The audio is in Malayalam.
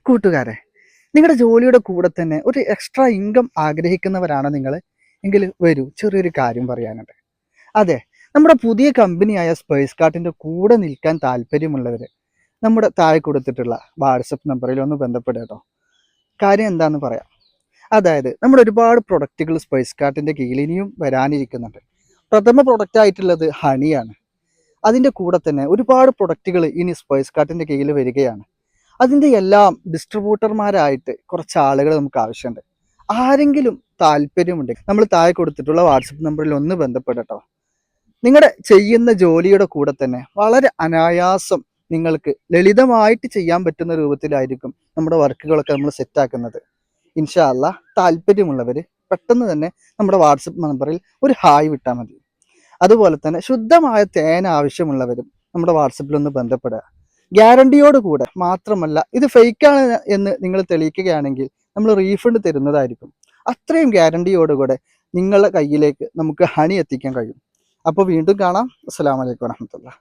കൂട്ടുകാരെ, നിങ്ങളുടെ ജോലിയുടെ കൂടെ തന്നെ ഒരു എക്സ്ട്രാ ഇൻകം ആഗ്രഹിക്കുന്നവരാണ് നിങ്ങൾ എങ്കിൽ വരൂ, ചെറിയൊരു കാര്യം പറയാനുണ്ട്. അതെ, നമ്മുടെ പുതിയ കമ്പനിയായ സ്പേസ് കാർട്ടിൻ്റെ കൂടെ നിൽക്കാൻ താല്പര്യമുള്ളവർ നമ്മുടെ താഴെ കൊടുത്തിട്ടുള്ള വാട്സപ്പ് നമ്പറിൽ ഒന്ന് ബന്ധപ്പെടുക കേട്ടോ. കാര്യം എന്താണെന്ന് പറയാം. അതായത് നമ്മുടെ ഒരുപാട് പ്രൊഡക്റ്റുകൾ സ്പേസ് കാർട്ടിൻ്റെ കീഴിൽ ഇനിയും വരാനിരിക്കുന്നുണ്ട്. പ്രഥമ പ്രൊഡക്റ്റ് ആയിട്ടുള്ളത് ഹണിയാണ്. അതിൻ്റെ കൂടെ തന്നെ ഒരുപാട് പ്രൊഡക്റ്റുകൾ ഇനി സ്പേസ് കാർട്ടിൻ്റെ കീഴിൽ വരികയാണ്. അതിൻ്റെ എല്ലാം ഡിസ്ട്രിബ്യൂട്ടർമാരായിട്ട് കുറച്ച് ആളുകൾ നമുക്ക് ആവശ്യമുണ്ട്. ആരെങ്കിലും താല്പര്യമുണ്ട്, നമ്മൾ താഴെ കൊടുത്തിട്ടുള്ള വാട്സപ്പ് നമ്പറിൽ ഒന്ന് ബന്ധപ്പെടട്ടോ. നിങ്ങളുടെ ചെയ്യുന്ന ജോലിയുടെ കൂടെ തന്നെ വളരെ അനായാസം നിങ്ങൾക്ക് ലളിതമായിട്ട് ചെയ്യാൻ പറ്റുന്ന രൂപത്തിലായിരിക്കും നമ്മുടെ വർക്കുകളൊക്കെ നമ്മൾ സെറ്റാക്കുന്നത്. ഇൻഷാ അല്ലാഹ് താല്പര്യമുള്ളവർ പെട്ടെന്ന് തന്നെ നമ്മുടെ വാട്സപ്പ് നമ്പറിൽ ഒരു ഹായ് വിട്ടാൽ മതി. അതുപോലെ തന്നെ ശുദ്ധമായ തേൻ ആവശ്യമുള്ളവരും നമ്മുടെ വാട്സപ്പിൽ ഒന്ന് ബന്ധപ്പെടുക. ഗ്യാരണ്ടിയോട് കൂടെ മാത്രമല്ല, ഇത് ഫേക്കാണ് എന്ന് നിങ്ങൾ തെളിയിക്കുകയാണെങ്കിൽ നമ്മൾ റീഫണ്ട് തരുന്നതായിരിക്കും. അത്രയും ഗ്യാരണ്ടിയോടുകൂടെ നിങ്ങളുടെ കയ്യിലേക്ക് നമുക്ക് ഹണി എത്തിക്കാൻ കഴിയും. അപ്പോൾ വീണ്ടും കാണാം. അസ്സലാമു അലൈക്കും വറഹ്മത്തുള്ളാഹി.